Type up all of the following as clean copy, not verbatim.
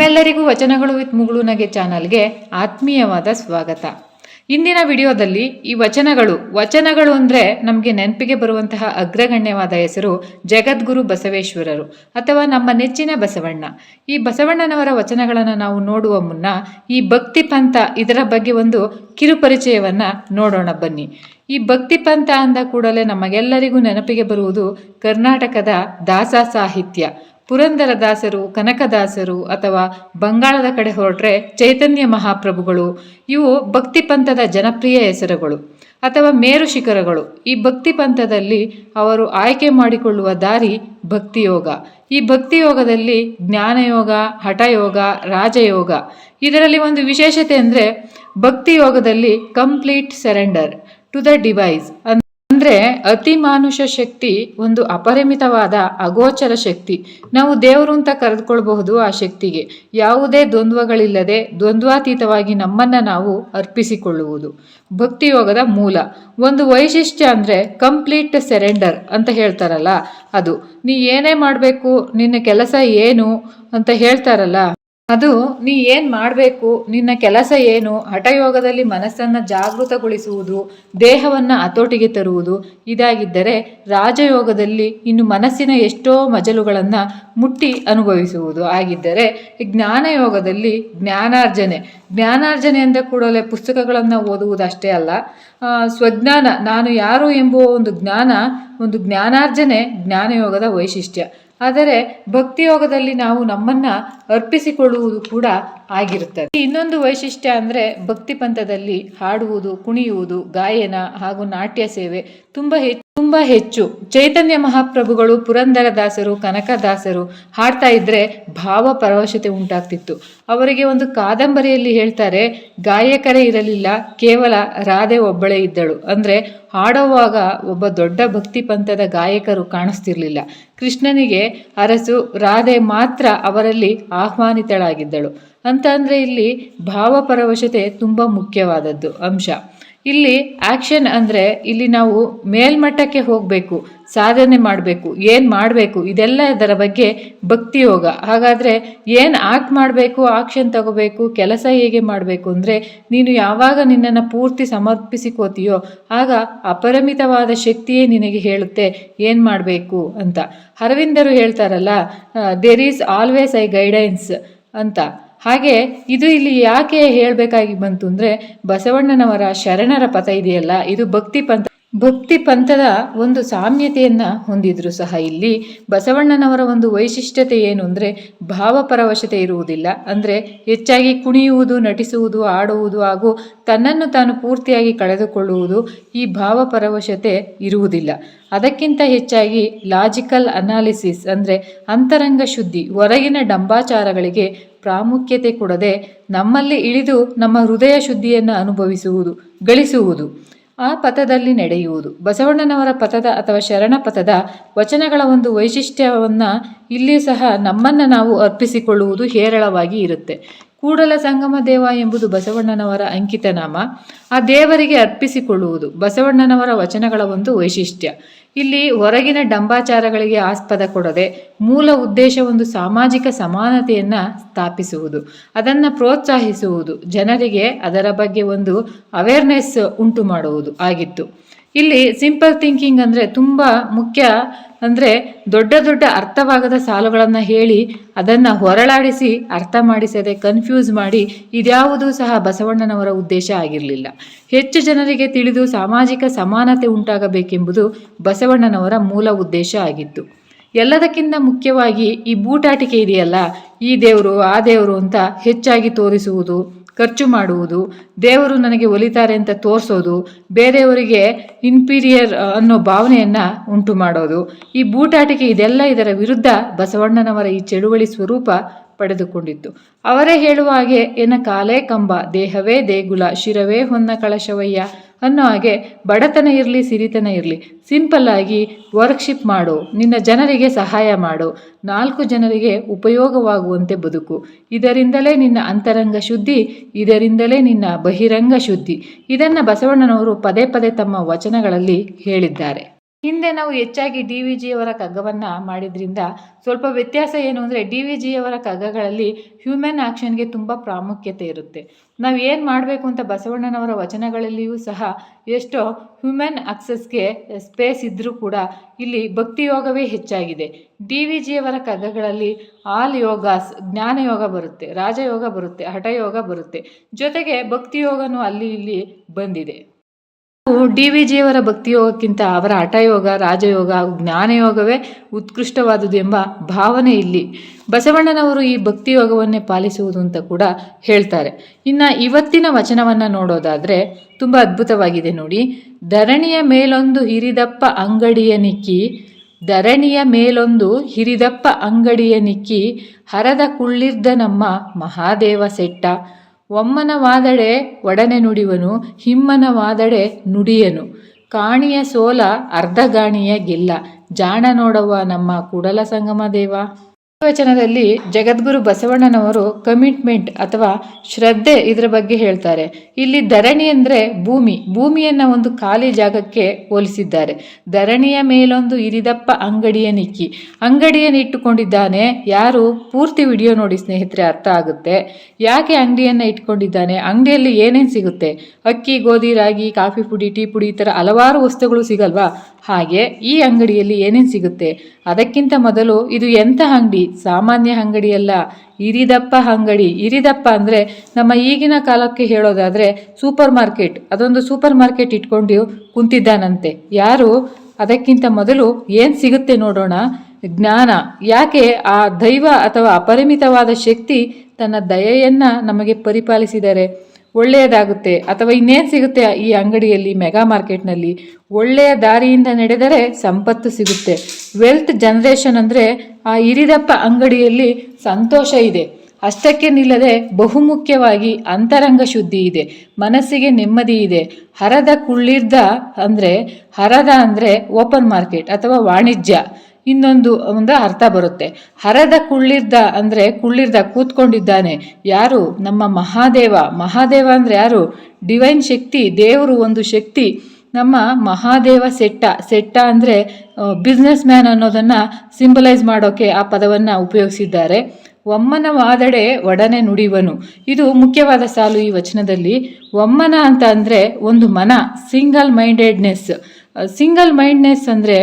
ನಮ್ಮೆಲ್ಲರಿಗೂ ವಚನಗಳು ವಿತ್ ಮುಗುಳುನಗೆ ಚಾನಲ್ಗೆ ಆತ್ಮೀಯವಾದ ಸ್ವಾಗತ. ಇಂದಿನ ವಿಡಿಯೋದಲ್ಲಿ ಈ ವಚನಗಳು ಅಂದರೆ ನಮಗೆ ನೆನಪಿಗೆ ಬರುವಂತಹ ಅಗ್ರಗಣ್ಯವಾದ ಹೆಸರು ಜಗದ್ಗುರು ಬಸವೇಶ್ವರರು ಅಥವಾ ನಮ್ಮ ನೆಚ್ಚಿನ ಬಸವಣ್ಣ. ಈ ಬಸವಣ್ಣನವರ ವಚನಗಳನ್ನು ನಾವು ನೋಡುವ ಮುನ್ನ ಈ ಭಕ್ತಿ ಪಂಥ ಇದರ ಬಗ್ಗೆ ಒಂದು ಕಿರುಪರಿಚಯವನ್ನು ನೋಡೋಣ ಬನ್ನಿ. ಈ ಭಕ್ತಿ ಪಂಥ ಅಂದ ಕೂಡಲೇ ನಮಗೆಲ್ಲರಿಗೂ ನೆನಪಿಗೆ ಬರುವುದು ಕರ್ನಾಟಕದ ದಾಸ ಸಾಹಿತ್ಯ. ಪುರಂದರದಾಸರು, ಕನಕದಾಸರು ಅಥವಾ ಬಂಗಾಳದ ಕಡೆ ಹೊರಟ್ರೆ ಚೈತನ್ಯ ಮಹಾಪ್ರಭುಗಳು, ಇವು ಭಕ್ತಿ ಪಂಥದ ಜನಪ್ರಿಯ ಹೆಸರುಗಳು ಅಥವಾ ಮೇರು ಶಿಖರಗಳು. ಈ ಭಕ್ತಿ ಪಂಥದಲ್ಲಿ ಅವರು ಆಯ್ಕೆ ಮಾಡಿಕೊಳ್ಳುವ ದಾರಿ ಭಕ್ತಿಯೋಗ. ಈ ಭಕ್ತಿಯೋಗದಲ್ಲಿ ಜ್ಞಾನಯೋಗ, ಹಠಯೋಗ, ರಾಜಯೋಗ. ಇದರಲ್ಲಿ ಒಂದು ವಿಶೇಷತೆ ಅಂದರೆ ಭಕ್ತಿಯೋಗದಲ್ಲಿ complete surrender to the device. ಅಂದರೆ ಅತಿ ಮಾನುಷ ಶಕ್ತಿ ಒಂದು ಅಪರಿಮಿತವಾದ ಅಗೋಚರ ಶಕ್ತಿ. ನಾವು ದೇವರು ಅಂತ ಕರೆದುಕೊಳ್ಬಹುದು. ಆ ಶಕ್ತಿಗೆ ಯಾವುದೇ ದ್ವಂದ್ವಗಳಿಲ್ಲದೆ ದ್ವಂದ್ವಾತೀತವಾಗಿ ನಮ್ಮನ್ನು ನಾವು ಅರ್ಪಿಸಿಕೊಳ್ಳುವುದು ಭಕ್ತಿಯೋಗದ ಮೂಲ. ಒಂದು ವೈಶಿಷ್ಟ್ಯ ಅಂದರೆ ಕಂಪ್ಲೀಟ್ ಸರೆಂಡರ್ ಅಂತ ಹೇಳ್ತಾರಲ್ಲ, ಅದು ನೀ ಏನೇ ಮಾಡಬೇಕು, ನಿನ್ನ ಕೆಲಸ ಏನು ಅಂತ ಹೇಳ್ತಾರಲ್ಲ, ಅದು ನೀ ಏನು ಮಾಡಬೇಕು, ನಿನ್ನ ಕೆಲಸ ಏನು. ಹಠಯೋಗದಲ್ಲಿ ಮನಸ್ಸನ್ನು ಜಾಗೃತಗೊಳಿಸುವುದು, ದೇಹವನ್ನು ಹತೋಟಿಗೆ ತರುವುದು. ಇದಾಗಿದ್ದರೆ ರಾಜಯೋಗದಲ್ಲಿ ಇನ್ನು ಮನಸ್ಸಿನ ಎಷ್ಟೋ ಮಜಲುಗಳನ್ನು ಮುಟ್ಟಿ ಅನುಭವಿಸುವುದು. ಆಗಿದ್ದರೆ ಜ್ಞಾನಯೋಗದಲ್ಲಿ ಜ್ಞಾನಾರ್ಜನೆ ಅಂದ ಕೂಡಲೇ ಪುಸ್ತಕಗಳನ್ನು ಓದುವುದಷ್ಟೇ ಅಲ್ಲ, ಸ್ವಜ್ಞಾನ, ನಾನು ಯಾರು ಎಂಬುವ ಒಂದು ಜ್ಞಾನಾರ್ಜನೆ ಜ್ಞಾನಯೋಗದ ವೈಶಿಷ್ಟ್ಯ. ಆದರೆ ಭಕ್ತಿಯೋಗದಲ್ಲಿ ನಾವು ನಮ್ಮನ್ನು ಅರ್ಪಿಸಿಕೊಳ್ಳುವುದು ಕೂಡ ಆಗಿರುತ್ತದೆ. ಇನ್ನೊಂದು ವೈಶಿಷ್ಟ್ಯ ಅಂದರೆ ಭಕ್ತಿ ಪಂಥದಲ್ಲಿ ಹಾಡುವುದು, ಕುಣಿಯುವುದು, ಗಾಯನ ಹಾಗೂ ನಾಟ್ಯ ಸೇವೆ ತುಂಬ ಹೆಚ್ಚು. ಚೈತನ್ಯ ಮಹಾಪ್ರಭುಗಳು, ಪುರಂದರದಾಸರು, ಕನಕದಾಸರು ಹಾಡ್ತಾ ಇದ್ರೆ ಭಾವ ಪರವಶತೆ ಉಂಟಾಗ್ತಿತ್ತು. ಅವರಿಗೆ ಒಂದು ಕಾದಂಬರಿಯಲ್ಲಿ ಹೇಳ್ತಾರೆ, ಗಾಯಕರೇ ಇರಲಿಲ್ಲ, ಕೇವಲ ರಾಧೆ ಒಬ್ಬಳೇ ಇದ್ದಳು. ಅಂದರೆ ಹಾಡುವಾಗ ಒಬ್ಬ ದೊಡ್ಡ ಭಕ್ತಿ ಪಂಥದ ಗಾಯಕರು ಕಾಣಿಸ್ತಿರ್ಲಿಲ್ಲ. ಕೃಷ್ಣನಿಗೆ ಅರಸು ರಾಧೆ ಮಾತ್ರ ಅವರಲ್ಲಿ ಆಹ್ವಾನಿತಳಾಗಿದ್ದಳು ಅಂತ. ಅಂದರೆ ಇಲ್ಲಿ ಭಾವಪರವಶತೆ ತುಂಬ ಮುಖ್ಯವಾದದ್ದು ಅಂಶ. ಇಲ್ಲಿ ಆ್ಯಕ್ಷನ್ ಅಂದರೆ ಇಲ್ಲಿ ನಾವು ಮೇಲ್ಮಟ್ಟಕ್ಕೆ ಹೋಗಬೇಕು, ಸಾಧನೆ ಮಾಡಬೇಕು, ಏನು ಮಾಡಬೇಕು, ಇದೆಲ್ಲ ಇದರ ಬಗ್ಗೆ ಭಕ್ತಿಯೋಗ. ಹಾಗಾದರೆ ಏನು ಆಕ್ಟ್ ಮಾಡಬೇಕು, ಆಕ್ಷನ್ ತಗೋಬೇಕು, ಕೆಲಸ ಹೇಗೆ ಮಾಡಬೇಕು ಅಂದರೆ ನೀನು ಯಾವಾಗ ನಿನ್ನನ್ನು ಪೂರ್ತಿ ಸಮರ್ಪಿಸಿಕೋತೀಯೋ ಆಗ ಅಪರಿಮಿತವಾದ ಶಕ್ತಿಯೇ ನಿನಗೆ ಹೇಳುತ್ತೆ ಏನು ಮಾಡಬೇಕು ಅಂತ. ಅರವಿಂದರು ಹೇಳ್ತಾರಲ್ಲ, there is always a guidance ಅಂತ. ಹಾಗೆ ಇದು ಇಲ್ಲಿ ಯಾಕೆ ಹೇಳಬೇಕಾಗಿ ಬಂತು ಅಂದರೆ ಬಸವಣ್ಣನವರ ಶರಣರ ಪಥ ಇದೆಯಲ್ಲ, ಇದು ಭಕ್ತಿ ಪಂಥದ ಒಂದು ಸಾಮ್ಯತೆಯನ್ನು ಹೊಂದಿದ್ರು ಸಹ. ಇಲ್ಲಿ ಬಸವಣ್ಣನವರ ಒಂದು ವೈಶಿಷ್ಟ್ಯತೆ ಏನು ಅಂದರೆ ಭಾವಪರವಶತೆ ಇರುವುದಿಲ್ಲ. ಅಂದರೆ ಹೆಚ್ಚಾಗಿ ಕುಣಿಯುವುದು, ನಟಿಸುವುದು, ಆಡುವುದು ಹಾಗೂ ತನ್ನನ್ನು ತಾನು ಪೂರ್ತಿಯಾಗಿ ಕಳೆದುಕೊಳ್ಳುವುದು, ಈ ಭಾವಪರವಶತೆ ಇರುವುದಿಲ್ಲ. ಅದಕ್ಕಿಂತ ಹೆಚ್ಚಾಗಿ ಲಾಜಿಕಲ್ ಅನಾಲಿಸಿಸ್ ಅಂದರೆ ಅಂತರಂಗ ಶುದ್ಧಿ, ಹೊರಗಿನ ಡಂಬಾಚಾರಗಳಿಗೆ ಪ್ರಾಮುಖ್ಯತೆ ಕೊಡದೆ ನಮ್ಮಲ್ಲಿ ಇಳಿದು ನಮ್ಮ ಹೃದಯ ಶುದ್ಧಿಯನ್ನು ಗಳಿಸುವುದು, ಆ ಪಥದಲ್ಲಿ ನಡೆಯುವುದು. ಬಸವಣ್ಣನವರ ಪಥದ ಅಥವಾ ಶರಣ ಪಥದ ವಚನಗಳ ಒಂದು ವೈಶಿಷ್ಟ್ಯವನ್ನು ಇಲ್ಲಿ ಸಹ ನಮ್ಮನ್ನು ನಾವು ಅರ್ಪಿಸಿಕೊಳ್ಳುವುದು ಹೇರಳವಾಗಿ ಇರುತ್ತೆ. ಕೂಡಲ ಸಂಗಮ ದೇವ ಎಂಬುದು ಬಸವಣ್ಣನವರ ಅಂಕಿತನಾಮ. ಆ ದೇವರಿಗೆ ಅರ್ಪಿಸಿಕೊಳ್ಳುವುದು ಬಸವಣ್ಣನವರ ವಚನಗಳ ಒಂದು ವೈಶಿಷ್ಟ್ಯ. ಇಲ್ಲಿ ಹೊರಗಿನ ಡಂಬಾಚಾರಗಳಿಗೆ ಆಸ್ಪದ ಕೊಡದೆ ಮೂಲ ಉದ್ದೇಶ ಒಂದು ಸಾಮಾಜಿಕ ಸಮಾನತೆಯನ್ನು ಸ್ಥಾಪಿಸುವುದು, ಅದನ್ನು ಪ್ರೋತ್ಸಾಹಿಸುವುದು, ಜನರಿಗೆ ಅದರ ಬಗ್ಗೆ ಒಂದು ಅವೇರ್ನೆಸ್ ಉಂಟು ಮಾಡುವುದು ಆಗಿತ್ತು. ಇಲ್ಲಿ ಸಿಂಪಲ್ ಥಿಂಕಿಂಗ್ ಅಂದರೆ ತುಂಬ ಮುಖ್ಯ. ಅಂದರೆ ದೊಡ್ಡ ದೊಡ್ಡ ಅರ್ಥವಾಗದ ಸಾಲುಗಳನ್ನು ಹೇಳಿ ಅದನ್ನು ಹೊರಳಾಡಿಸಿ ಅರ್ಥ ಮಾಡಿಸದೆ ಕನ್ಫ್ಯೂಸ್ ಮಾಡಿ ಇದ್ಯಾವುದೂ ಸಹ ಬಸವಣ್ಣನವರ ಉದ್ದೇಶ ಆಗಿರಲಿಲ್ಲ. ಹೆಚ್ಚು ಜನರಿಗೆ ತಿಳಿದು ಸಾಮಾಜಿಕ ಸಮಾನತೆ ಉಂಟಾಗಬೇಕೆಂಬುದು ಬಸವಣ್ಣನವರ ಮೂಲ ಉದ್ದೇಶ ಆಗಿತ್ತು. ಎಲ್ಲದಕ್ಕಿಂತ ಮುಖ್ಯವಾಗಿ ಈ ಬೂಟಾಟಿಕೆ ಇದೆಯಲ್ಲ, ಈ ದೇವರು ಆ ದೇವರು ಅಂತ ಹೆಚ್ಚಾಗಿ ತೋರಿಸುವುದು, ಖರ್ಚು ಮಾಡುವುದು, ದೇವರು ನನಗೆ ಒಲಿತಾರೆ ಅಂತ ತೋರಿಸೋದು, ಬೇರೆಯವರಿಗೆ ಇನ್ಫೀರಿಯರ್ ಅನ್ನೋ ಭಾವನೆಯನ್ನು ಉಂಟು ಮಾಡೋದು, ಈ ಬೂಟಾಟಿಕೆ ಇದೆಲ್ಲ ಇದರ ವಿರುದ್ಧ ಬಸವಣ್ಣನವರ ಈ ಚಳುವಳಿ ಸ್ವರೂಪ ಪಡೆದುಕೊಂಡಿತ್ತು. ಅವರೇ ಹೇಳುವ ಹಾಗೆ, ಎನ್ನ ಕಾಲೇ ಕಂಬ, ದೇಹವೇ ದೇಗುಲ, ಶಿರವೇ ಹೊನ್ನ ಕಳಶವಯ್ಯ ಅನ್ನೋ ಹಾಗೆ ಬಡತನ ಇರಲಿ ಸಿರಿತನ ಇರಲಿ, ಸಿಂಪಲ್ ಆಗಿ ವರ್ಕ್ಶಿಪ್ ಮಾಡು, ನಿನ್ನ ಜನರಿಗೆ ಸಹಾಯ ಮಾಡು, 4 ಜನರಿಗೆ ಉಪಯೋಗವಾಗುವಂತೆ ಬದುಕು. ಇದರಿಂದಲೇ ನಿನ್ನ ಅಂತರಂಗ ಶುದ್ಧಿ, ಇದರಿಂದಲೇ ನಿನ್ನ ಬಹಿರಂಗ ಶುದ್ಧಿ. ಇದನ್ನು ಬಸವಣ್ಣನವರು ಪದೇ ಪದೇ ತಮ್ಮ ವಚನಗಳಲ್ಲಿ ಹೇಳಿದ್ದಾರೆ. ಹಿಂದೆ ನಾವು ಹೆಚ್ಚಾಗಿ ಡಿ ವಿ ಜಿಯವರ ಕಗ್ಗವನ್ನು ಮಾಡಿದ್ರಿಂದ ಸ್ವಲ್ಪ ವ್ಯತ್ಯಾಸ ಏನು ಅಂದರೆ ಡಿ ವಿ ಜಿಯವರ ಕಗ್ಗಗಳಲ್ಲಿ ಹ್ಯೂಮನ್ ಆ್ಯಕ್ಷನ್ಗೆ ತುಂಬ ಪ್ರಾಮುಖ್ಯತೆ ಇರುತ್ತೆ. ನಾವು ಏನು ಮಾಡಬೇಕು ಅಂತ ಬಸವಣ್ಣನವರ ವಚನಗಳಲ್ಲಿಯೂ ಸಹ ಎಷ್ಟೋ ಹ್ಯೂಮನ್ ಆಕ್ಸಸ್ಗೆ ಸ್ಪೇಸ್ ಇದ್ದರೂ ಕೂಡ ಇಲ್ಲಿ ಭಕ್ತಿಯೋಗವೇ ಹೆಚ್ಚಾಗಿದೆ. ಡಿ ವಿ ಜಿಯವರ ಕಗ್ಗಗಳಲ್ಲಿ ಆಲ್ ಯೋಗಾಸ್, ಜ್ಞಾನಯೋಗ ಬರುತ್ತೆ, ರಾಜಯೋಗ ಬರುತ್ತೆ, ಹಠಯೋಗ ಬರುತ್ತೆ, ಜೊತೆಗೆ ಭಕ್ತಿಯೋಗನೂ ಅಲ್ಲಿ ಇಲ್ಲಿ ಬಂದಿದೆ. ಡಿ ವಿ ಜಿಯವರ ಭಕ್ತಿಯೋಗಕ್ಕಿಂತ ಅವರ ಹಠಯೋಗ, ರಾಜಯೋಗ ಹಾಗೂ ಜ್ಞಾನಯೋಗವೇ ಉತ್ಕೃಷ್ಟವಾದುದು ಎಂಬ ಭಾವನೆ ಇಲ್ಲಿ. ಬಸವಣ್ಣನವರು ಈ ಭಕ್ತಿಯೋಗವನ್ನೇ ಪಾಲಿಸುವುದು ಅಂತ ಕೂಡ ಹೇಳ್ತಾರೆ. ಇನ್ನು ಇವತ್ತಿನ ವಚನವನ್ನು ನೋಡೋದಾದರೆ ತುಂಬ ಅದ್ಭುತವಾಗಿದೆ ನೋಡಿ. ಧರಣಿಯ ಮೇಲೊಂದು ಹಿರಿದಪ್ಪ ಅಂಗಡಿಯ ನಿಕ್ಕಿ, ಧರಣಿಯ ಮೇಲೊಂದು ಹಿರಿದಪ್ಪ ಅಂಗಡಿಯ ನಿಕ್ಕಿ, ಹರದ ಕುಳ್ಳಿರ್ದ ನಮ್ಮ ಮಹಾದೇವ ಸೆಟ್ಟ, ಒಮ್ಮನವಾದಡೆ ಒಡನೆ ನುಡಿವನು, ಹಿಮ್ಮನವಾದಡೆ ನುಡಿಯನು, ಕಾಣಿಯ ಸೋಲ ಅರ್ಧಗಾಣಿಯ ಗೆಲ್ಲ, ಜಾಣ ನೋಡವ ನಮ್ಮ ಕೂಡಲ ಸಂಗಮ ದೇವ. ವಚನದಲ್ಲಿ ಜಗದ್ಗುರು ಬಸವಣ್ಣನವರು ಕಮಿಟ್ಮೆಂಟ್ ಅಥವಾ ಶ್ರದ್ಧೆ ಇದರ ಬಗ್ಗೆ ಹೇಳ್ತಾರೆ. ಇಲ್ಲಿ ಧರಣಿ ಅಂದರೆ ಭೂಮಿಯನ್ನು ಒಂದು ಖಾಲಿ ಜಾಗಕ್ಕೆ ಹೋಲಿಸಿದ್ದಾರೆ. ಧರಣಿಯ ಮೇಲೊಂದು ಇರಿದಪ್ಪ ಅಂಗಡಿಯ ನಿಕ್ಕಿ, ಅಂಗಡಿಯನ್ನು ಇಟ್ಟುಕೊಂಡಿದ್ದಾನೆ. ಯಾರು? ಪೂರ್ತಿ ವಿಡಿಯೋ ನೋಡಿ ಸ್ನೇಹಿತರೆ, ಅರ್ಥ ಆಗುತ್ತೆ ಯಾಕೆ ಅಂಗಡಿಯನ್ನು ಇಟ್ಕೊಂಡಿದ್ದಾನೆ. ಅಂಗಡಿಯಲ್ಲಿ ಏನೇನು ಸಿಗುತ್ತೆ? ಅಕ್ಕಿ, ಗೋಧಿ, ರಾಗಿ, ಕಾಫಿ ಪುಡಿ, ಟೀ ಪುಡಿ, ಈ ಥರ ಹಲವಾರು ವಸ್ತುಗಳು ಸಿಗಲ್ವಾ? ಹಾಗೆ ಈ ಅಂಗಡಿಯಲ್ಲಿ ಏನೇನು ಸಿಗುತ್ತೆ? ಅದಕ್ಕಿಂತ ಮೊದಲು ಇದು ಎಂಥ ಅಂಗಡಿ? ಸಾಮಾನ್ಯ ಅಂಗಡಿಯಲ್ಲ, ಇರಿದಪ್ಪ ಅಂಗಡಿ. ಇರಿದಪ್ಪ ಅಂದರೆ ನಮ್ಮ ಈಗಿನ ಕಾಲಕ್ಕೆ ಹೇಳೋದಾದರೆ ಸೂಪರ್ ಮಾರ್ಕೆಟ್. ಅದೊಂದು ಸೂಪರ್ ಮಾರ್ಕೆಟ್ ಇಟ್ಕೊಂಡು ಕುಂತಿದ್ದಾನಂತೆ. ಯಾರು? ಅದಕ್ಕಿಂತ ಮೊದಲು ಏನು ಸಿಗುತ್ತೆ ನೋಡೋಣ. ಜ್ಞಾನ. ಯಾಕೆ? ಆ ದೈವ ಅಥವಾ ಅಪರಿಮಿತವಾದ ಶಕ್ತಿ ತನ್ನ ದಯೆಯನ್ನು ನಮಗೆ ಪರಿಪಾಲಿಸಿದ್ದಾರೆ. ಒಳ್ಳೆಯದಾಗುತ್ತೆ. ಅಥವಾ ಇನ್ನೇನು ಸಿಗುತ್ತೆ ಈ ಅಂಗಡಿಯಲ್ಲಿ, ಮೆಗಾ ಮಾರ್ಕೆಟ್ನಲ್ಲಿ? ಒಳ್ಳೆಯ ದಾರಿಯಿಂದ ನಡೆದರೆ ಸಂಪತ್ತು ಸಿಗುತ್ತೆ. ವೆಲ್ತ್ ಜನರೇಷನ್ ಅಂದರೆ ಆ ಇರಿದಪ್ಪ ಅಂಗಡಿಯಲ್ಲಿ ಸಂತೋಷ ಇದೆ. ಅಷ್ಟಕ್ಕೆ ನಿಲ್ಲದೆ ಬಹುಮುಖ್ಯವಾಗಿ ಅಂತರಂಗ ಶುದ್ಧಿ ಇದೆ, ಮನಸ್ಸಿಗೆ ನೆಮ್ಮದಿ ಇದೆ. ಹರದ ಕುಳ್ಳಿರ್ದ ಅಂದರೆ, ಹರದ ಅಂದರೆ ಓಪನ್ ಮಾರ್ಕೆಟ್ ಅಥವಾ ವಾಣಿಜ್ಯ. ಇನ್ನೊಂದು ಅರ್ಥ ಬರುತ್ತೆ. ಹರದ ಕುಳ್ಳಿರ್ದ ಅಂದರೆ ಕುಳ್ಳಿರ್ದ ಕೂತ್ಕೊಂಡಿದ್ದಾನೆ. ಯಾರು? ನಮ್ಮ ಮಹಾದೇವ. ಮಹಾದೇವ ಅಂದರೆ ಯಾರು? ಡಿವೈನ್ ಶಕ್ತಿ, ದೇವರು ಒಂದು ಶಕ್ತಿ. ನಮ್ಮ ಮಹಾದೇವ ಸೆಟ್ಟ ಅಂದರೆ ಬಿಸ್ನೆಸ್ ಮ್ಯಾನ್ ಅನ್ನೋದನ್ನು ಸಿಂಬಲೈಸ್ ಮಾಡೋಕ್ಕೆ ಆ ಪದವನ್ನು ಉಪಯೋಗಿಸಿದ್ದಾರೆ. ಒಮ್ಮನವಾದಡೆ ಒಡನೆ ನುಡಿವನು, ಇದು ಮುಖ್ಯವಾದ ಸಾಲು ಈ ವಚನದಲ್ಲಿ. ಒಮ್ಮನ ಅಂತ ಅಂದರೆ ಒಂದು ಮನ, ಸಿಂಗಲ್ ಮೈಂಡ್ನೆಸ್ ಅಂದರೆ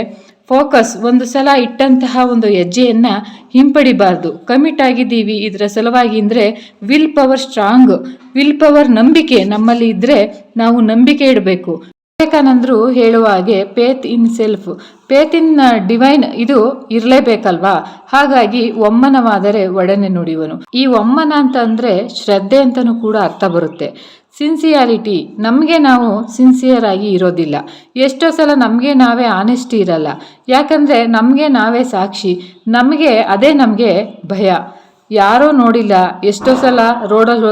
ಫೋಕಸ್. ಒಂದು ಸಲ ಇಟ್ಟಂತಹ ಒಂದು ಹೆಜ್ಜೆಯನ್ನು ಹಿಂಪಡಿಬಾರ್ದು. ಕಮಿಟ್ ಆಗಿದ್ದೀವಿ ಇದರ ಸಲುವಾಗಿ ಅಂದರೆ will power strong. Will power, ನಂಬಿಕೆ ನಮ್ಮಲ್ಲಿ ಇದ್ದರೆ ನಾವು ನಂಬಿಕೆ ಇಡಬೇಕು. ವಿವೇಕಾನಂದರು ಹೇಳುವ ಹಾಗೆ faith in self, faith in divine ಇದು ಇರಲೇಬೇಕಲ್ವಾ. ಹಾಗಾಗಿ ಒಮ್ಮನವಾದರೆ ಒಡನೆ ನುಡಿವನು. ಈ ಒಮ್ಮನ ಅಂತ ಅಂದರೆ ಶ್ರದ್ಧೆ ಅಂತಲೂ ಕೂಡ ಅರ್ಥ ಬರುತ್ತೆ. ಸಿನ್ಸಿಯಾರಿಟಿ, ನಮಗೆ ನಾವು ಸಿನ್ಸಿಯರ್ ಆಗಿ ಇರೋದಿಲ್ಲ. ಎಷ್ಟೋ ಸಲ ನಮಗೆ ನಾವೇ ಆನೆಸ್ಟಿ ಇರಲ್ಲ. ಯಾಕಂದರೆ ನಮಗೆ ನಾವೇ ಸಾಕ್ಷಿ. ಅದೇ ನಮಗೆ ಭಯ. ಯಾರೋ ನೋಡಿಲ್ಲ. ಎಷ್ಟೋ ಸಲ ರೋಡಲ್ಲಿ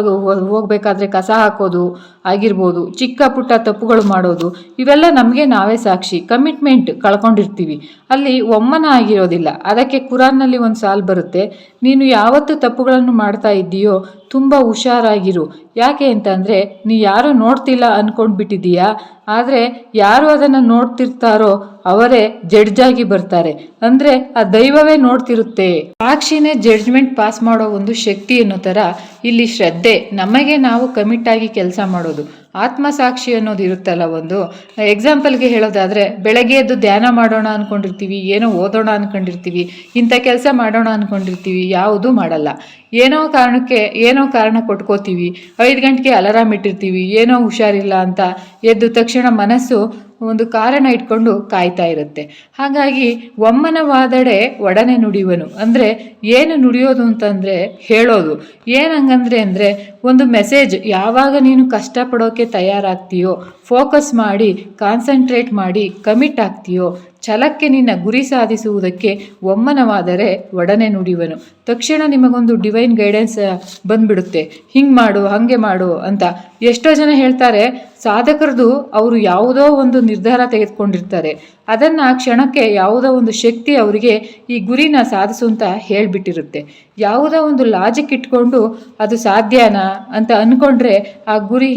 ಹೋಗಬೇಕಾದ್ರೆ ಕಸ ಹಾಕೋದು ಆಗಿರ್ಬೋದು, ಚಿಕ್ಕ ಪುಟ್ಟ ತಪ್ಪುಗಳು ಮಾಡೋದು, ಇವೆಲ್ಲ ನಮಗೆ ನಾವೇ ಸಾಕ್ಷಿ. ಕಮಿಟ್ಮೆಂಟ್ ಕಳ್ಕೊಂಡಿರ್ತೀವಿ, ಅಲ್ಲಿ ಒಮ್ಮನ ಆಗಿರೋದಿಲ್ಲ. ಅದಕ್ಕೆ ಕುರಾನ್ನಲ್ಲಿ ಒಂದು ಸಾಲು ಬರುತ್ತೆ, ನೀನು ಯಾವತ್ತು ತಪ್ಪುಗಳನ್ನು ಮಾಡ್ತಾ ಇದ್ದೀಯೋ ತುಂಬ ಹುಷಾರಾಗಿರು. ಯಾಕೆ ಅಂತಂದರೆ ನೀ ಯಾರು ನೋಡ್ತಿಲ್ಲ ಅಂದ್ಕೊಂಡ್ಬಿಟ್ಟಿದೀಯಾ, ಆದರೆ ಯಾರು ಅದನ್ನು ನೋಡ್ತಿರ್ತಾರೋ ಅವರೇ ಜಡ್ಜಾಗಿ ಬರ್ತಾರೆ. ಅಂದರೆ ಆ ದೈವವೇ ನೋಡ್ತಿರುತ್ತೆ. ಸಾಕ್ಷಿನೇ ಜಡ್ಜ್ಮೆಂಟ್ ಪಾಸ್ ಮಾಡೋ ಒಂದು ಶಕ್ತಿ ಅನ್ನೋ ಥರ ಇಲ್ಲಿ ಶ್ರದ್ಧೆ. ನಮಗೆ ನಾವು ಕಮಿಟ್ ಆಗಿ ಕೆಲಸ ಮಾಡೋದು. ಆತ್ಮಸಾಕ್ಷಿ ಅನ್ನೋದು ಇರುತ್ತಲ್ಲ ಒಂದು. ಎಕ್ಸಾಂಪಲ್ಗೆ ಹೇಳೋದಾದರೆ, ಬೆಳಗ್ಗೆ ಎದ್ದು ಧ್ಯಾನ ಮಾಡೋಣ ಅಂದ್ಕೊಂಡಿರ್ತೀವಿ, ಏನೋ ಓದೋಣ ಅಂದ್ಕೊಂಡಿರ್ತೀವಿ, ಇಂಥ ಕೆಲಸ ಮಾಡೋಣ ಅಂದ್ಕೊಂಡಿರ್ತೀವಿ, ಯಾವುದೂ ಮಾಡಲ್ಲ. ಏನೋ ಕಾರಣ ಕೊಟ್ಕೋತೀವಿ. 5 ಗಂಟೆಗೆ ಅಲಾರಾಮ್ ಇಟ್ಟಿರ್ತೀವಿ, ಏನೋ ಹುಷಾರಿಲ್ಲ ಅಂತ. ಎದ್ದು ತಕ್ಷಣ ಮನಸ್ಸು ಒಂದು ಕಾರಣ ಇಟ್ಕೊಂಡು ಕಾಯ್ತಾ ಇರುತ್ತೆ. ಹಾಗಾಗಿ ಒಮ್ಮನವಾದಡೆ ಒಡನೆ ನುಡಿವನು ಅಂದರೆ ಏನು ನುಡಿಯೋದು ಅಂತಂದರೆ ಹೇಳೋದು. ಏನಂಗಂದ್ರೆ ಅಂದರೆ ಒಂದು ಮೆಸೇಜ್. ಯಾವಾಗ ನೀನು ಕಷ್ಟಪಡೋಕ್ಕೆ ತಯಾರಾಗ್ತೀಯೋ, ಫೋಕಸ್ ಮಾಡಿ, ಕಾನ್ಸಂಟ್ರೇಟ್ ಮಾಡಿ, ಕಮಿಟ್ ಆಗ್ತೀಯೋ, ಛಲಕ್ಕೆ ನಿನ್ನ ಗುರಿ ಸಾಧಿಸುವುದಕ್ಕೆ ಒಮ್ಮನವಾದರೆ ಒಡನೆ ನುಡಿವನು. ತಕ್ಷಣ ನಿಮಗೊಂದು ಡಿವೈನ್ ಗೈಡೆನ್ಸ್ ಬಂದ್ಬಿಡುತ್ತೆ. ಹಿಂಗೆ ಮಾಡು, ಹಾಗೆ ಮಾಡು ಅಂತ. ಎಷ್ಟೋ ಜನ ಹೇಳ್ತಾರೆ, ಸಾಧಕರದು ಅವರು ಯಾವುದೋ ಒಂದು ನಿರ್ಧಾರ ತೆಗೆದುಕೊಂಡಿರ್ತಾರೆ, ಅದನ್ನು ಆ ಕ್ಷಣಕ್ಕೆ ಯಾವುದೋ ಒಂದು ಶಕ್ತಿ ಅವರಿಗೆ ಈ ಗುರಿನ ಸಾಧಿಸು ಅಂತ ಹೇಳಿಬಿಟ್ಟಿರುತ್ತೆ. ಯಾವುದೋ ಒಂದು ಲಾಜಿಕ್ ಇಟ್ಕೊಂಡು ಅದು ಸಾಧ್ಯನಾ ಅಂತ ಅಂದ್ಕೊಂಡ್ರೆ ಆ ಗುರಿ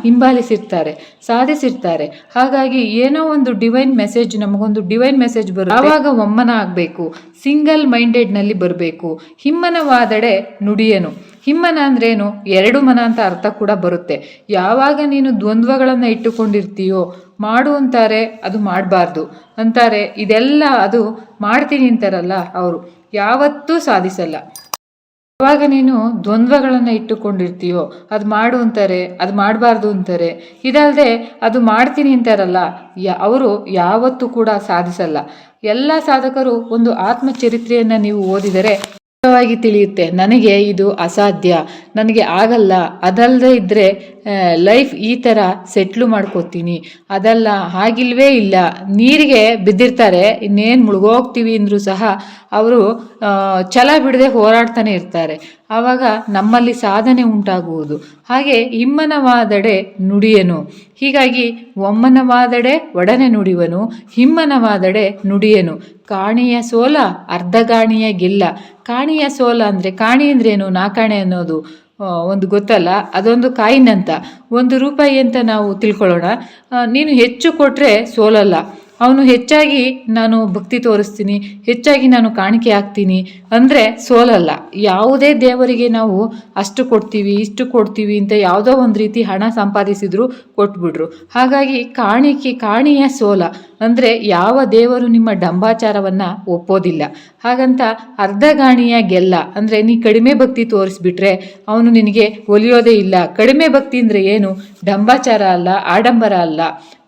ಹಿಂಬಾಲಿಸಿರ್ತಾರೆ, ಸಾಧಿಸಿರ್ತಾರೆ. ಹಾಗಾಗಿ ಏನೋ ಒಂದು ಡಿವೈನ್ ಮೆಸೇಜ್, ನಮಗೊಂದು ಡಿವೈನ್ ಮೆಸೇಜ್ ಬರುತ್ತೆ, ಆವಾಗ ಒಮ್ಮನ ಆಗಬೇಕು, ಸಿಂಗಲ್ ಮೈಂಡೆಡ್ನಲ್ಲಿ ಬರಬೇಕು. ಹಿಮ್ಮನವಾದಡೆ ನುಡಿಯನು. ಹಿಮ್ಮನ ಅಂದ್ರೇನು? ಎರಡು ಮನ ಅಂತ ಅರ್ಥ ಕೂಡ ಬರುತ್ತೆ. ಯಾವಾಗ ನೀನು ದ್ವಂದ್ವಗಳನ್ನು ಇಟ್ಟುಕೊಂಡಿರ್ತೀಯೋ, ಮಾಡು ಅಂತಾರೆ ಅದು ಮಾಡಬಾರ್ದು ಅಂತಾರೆ, ಇದೆಲ್ಲ ಅದು ಮಾಡ್ತೀನಿ ಅಂತಾರಲ್ಲ ಅವರು ಯಾವತ್ತೂ ಸಾಧಿಸಲ್ಲ. ಯಾವಾಗ ನೀನು ದ್ವಂದ್ವಗಳನ್ನು ಇಟ್ಟುಕೊಂಡಿರ್ತೀಯೋ, ಅದು ಮಾಡು ಅಂತಾರೆ ಅದು ಮಾಡಬಾರ್ದು ಅಂತಾರೆ, ಇದಲ್ಲದೆ ಅದು ಮಾಡ್ತೀನಿ ಅಂತಾರಲ್ಲ ಅವರು ಯಾವತ್ತೂ ಕೂಡ ಸಾಧಿಸಲ್ಲ. ಎಲ್ಲ ಸಾಧಕರು ಒಂದು ಆತ್ಮಚರಿತ್ರೆಯನ್ನು ನೀವು ಓದಿದರೆ ವಾಗಿ ತಿಳಿಯುತ್ತೆ, ನನಗೆ ಇದು ಅಸಾಧ್ಯ, ನನಗೆ ಆಗಲ್ಲ, ಅದಲ್ಲದೆ ಇದ್ದರೆ ಲೈಫ್ ಈ ಥರ ಸೆಟ್ಲು ಮಾಡ್ಕೋತೀನಿ, ಅದಲ್ಲ ಹಾಗಿಲ್ವೇ ಇಲ್ಲ. ನೀರಿಗೆ ಬಿದ್ದಿರ್ತಾರೆ, ಇನ್ನೇನು ಮುಳುಗೋಗ್ತೀವಿ ಅಂದರೂ ಸಹ ಅವರು ಛಲ ಬಿಡದೆ ಹೋರಾಡ್ತಾನೆ ಇರ್ತಾರೆ. ಆವಾಗ ನಮ್ಮಲ್ಲಿ ಸಾಧನೆ ಉಂಟಾಗುವುದು. ಹಾಗೆ ಹಿಮ್ಮನವಾದಡೆ ನುಡಿಯನು. ಹೀಗಾಗಿ ಒಮ್ಮನವಾದಡೆ ಒಡನೆ ನುಡಿವನು, ಹಿಮ್ಮನವಾದಡೆ ನುಡಿಯನು. ಕಾಣಿಯ ಸೋಲ ಅರ್ಧಗಾಣಿಯ ಗೆಲ್ಲ. ಕಾಣಿಯ ಸೋಲ ಅಂದರೆ, ಕಾಣಿ ಅಂದ್ರೇನು? ನಾಕಾಣೆ ಅನ್ನೋದು ಒಂದು ಗೊತ್ತಲ್ಲ, ಅದೊಂದು ಕಾಯಿನ್ ಅಂತ, ₹1 ಅಂತ ನಾವು ತಿಳ್ಕೊಳ್ಳೋಣ. ನೀನು ಹೆಚ್ಚು ಕೊಟ್ಟರೆ ಸೋಲಲ್ಲ. ಅವನು ಹೆಚ್ಚಾಗಿ ನಾನು ಭಕ್ತಿ ತೋರಿಸ್ತೀನಿ, ಹೆಚ್ಚಾಗಿ ನಾನು ಕಾಣಿಕೆ ಹಾಕ್ತೀನಿ ಅಂದರೆ ಸೋಲಲ್ಲ. ಯಾವುದೇ ದೇವರಿಗೆ ನಾವು ಅಷ್ಟು ಕೊಡ್ತೀವಿ ಇಷ್ಟು ಕೊಡ್ತೀವಿ ಅಂತ ಯಾವುದೋ ಒಂದು ರೀತಿ ಹಣ ಸಂಪಾದಿಸಿದ್ರು ಕೊಟ್ಬಿಡ್ರು. ಹಾಗಾಗಿ ಕಾಣಿಯ ಸೋಲ ಅಂದರೆ ಯಾವ ದೇವರು ನಿಮ್ಮ ಡಂಬಾಚಾರವನ್ನು ಒಪ್ಪೋದಿಲ್ಲ. ಹಾಗಂತ ಅರ್ಧಗಾಣಿಯ ಗೆಲ್ಲ ಅಂದರೆ ನೀ ಕಡಿಮೆ ಭಕ್ತಿ ತೋರಿಸ್ಬಿಟ್ರೆ ಅವನು ನಿನಗೆ ಒಲಿಯೋದೇ ಇಲ್ಲ. ಕಡಿಮೆ ಭಕ್ತಿ ಅಂದರೆ ಏನು? ಡಂಬಾಚಾರ ಅಲ್ಲ, ಆಡಂಬರ ಅಲ್ಲ.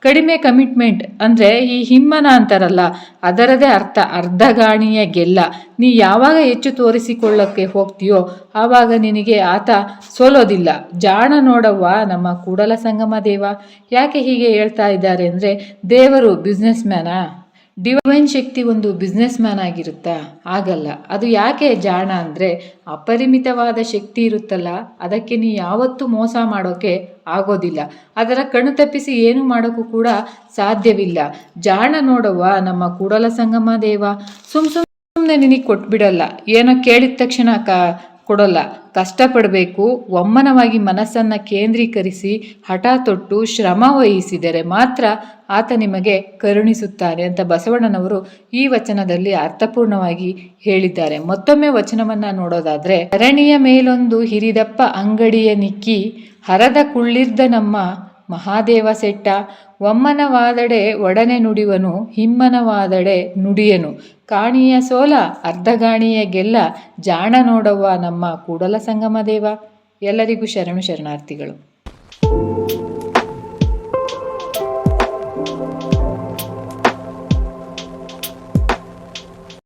ಕಡಿಮೆ ಕಮಿಟ್ಮೆಂಟ್ ಅಂದರೆ ಈ ಹಿಮ್ಮನ ಅಂತಾರಲ್ಲ ಅದರದೇ ಅರ್ಥ, ಅರ್ಧಗಾಣಿಯ ಗೆಲ್ಲ. ನೀ ಯಾವಾಗ ಹೆಚ್ಚು ತೋರಿಸಿಕೊಳ್ಳೋಕ್ಕೆ ಹೋಗ್ತೀಯೋ ಆವಾಗ ನಿನಗೆ ಆತ ಸೋಲೋದಿಲ್ಲ. ಜಾಣ ನೋಡವ್ವ ನಮ್ಮ ಕೂಡಲ ಸಂಗಮ ದೇವ. ಯಾಕೆ ಹೀಗೆ ಹೇಳ್ತಾ ಇದ್ದಾರೆ ಅಂದರೆ, ದೇವರು ಬಿಸ್ನೆಸ್ ಮ್ಯಾನಾ? ಡಿವೈನ್ ಶಕ್ತಿ ಒಂದು ಬಿಸ್ನೆಸ್ ಮ್ಯಾನ್ ಆಗಿರುತ್ತಾ? ಆಗಲ್ಲ. ಅದು ಯಾಕೆ ಜಾಣ ಅಂದರೆ, ಅಪರಿಮಿತವಾದ ಶಕ್ತಿ ಇರುತ್ತಲ್ಲ, ಅದಕ್ಕೆ ನೀ ಯಾವತ್ತೂ ಮೋಸ ಮಾಡೋಕ್ಕೆ ಆಗೋದಿಲ್ಲ. ಅದರ ಕಣ್ಣು ತಪ್ಪಿಸಿ ಏನು ಮಾಡೋಕ್ಕೂ ಕೂಡ ಸಾಧ್ಯವಿಲ್ಲ. ಜಾಣ ನೋಡವ್ವ ನಮ್ಮ ಕೂಡಲ ಸಂಗಮ ದೇವ. ಸುಮ್ಮನೆ ನಿನಗೆ ಕೊಟ್ಬಿಡಲ್ಲ, ಏನೋ ಕೇಳಿದ ತಕ್ಷಣ ಕೊಡೋಲ್ಲ. ಕಷ್ಟಪಡಬೇಕು, ಒಮ್ಮನವಾಗಿ ಮನಸ್ಸನ್ನು ಕೇಂದ್ರೀಕರಿಸಿ ಹಠ ತೊಟ್ಟು ಶ್ರಮ ವಹಿಸಿದರೆ ಮಾತ್ರ ಆತ ನಿಮಗೆ ಕರುಣಿಸುತ್ತಾನೆ ಅಂತ ಬಸವಣ್ಣನವರು ಈ ವಚನದಲ್ಲಿ ಅರ್ಥಪೂರ್ಣವಾಗಿ ಹೇಳಿದ್ದಾರೆ. ಮತ್ತೊಮ್ಮೆ ವಚನವನ್ನು ನೋಡೋದಾದರೆ, ಧರಣಿಯ ಮೇಲೊಂದು ಹಿರಿದಪ್ಪ ಅಂಗಡಿಯ ನಿಕ್ಕಿ ಹರದ ಕುಳ್ಳಿರ್ದ ನಮ್ಮ ಮಹಾದೇವ ಸೆಟ್ಟ. ಒಮ್ಮನವಾದಡೆ ಒಡನೆ ನುಡಿವನು, ಹಿಮ್ಮನವಾದಡೆ ನುಡಿಯನು. ಕಾಣಿಯ ಸೋಲ ಅರ್ಧಗಾಣಿಯ ಗೆಲ್ಲ. ಜಾಣ ನೋಡವ್ವ ನಮ್ಮ ಕೂಡಲ ಸಂಗಮ ದೇವ. ಎಲ್ಲರಿಗೂ ಶರಣು ಶರಣಾರ್ಥಿಗಳು.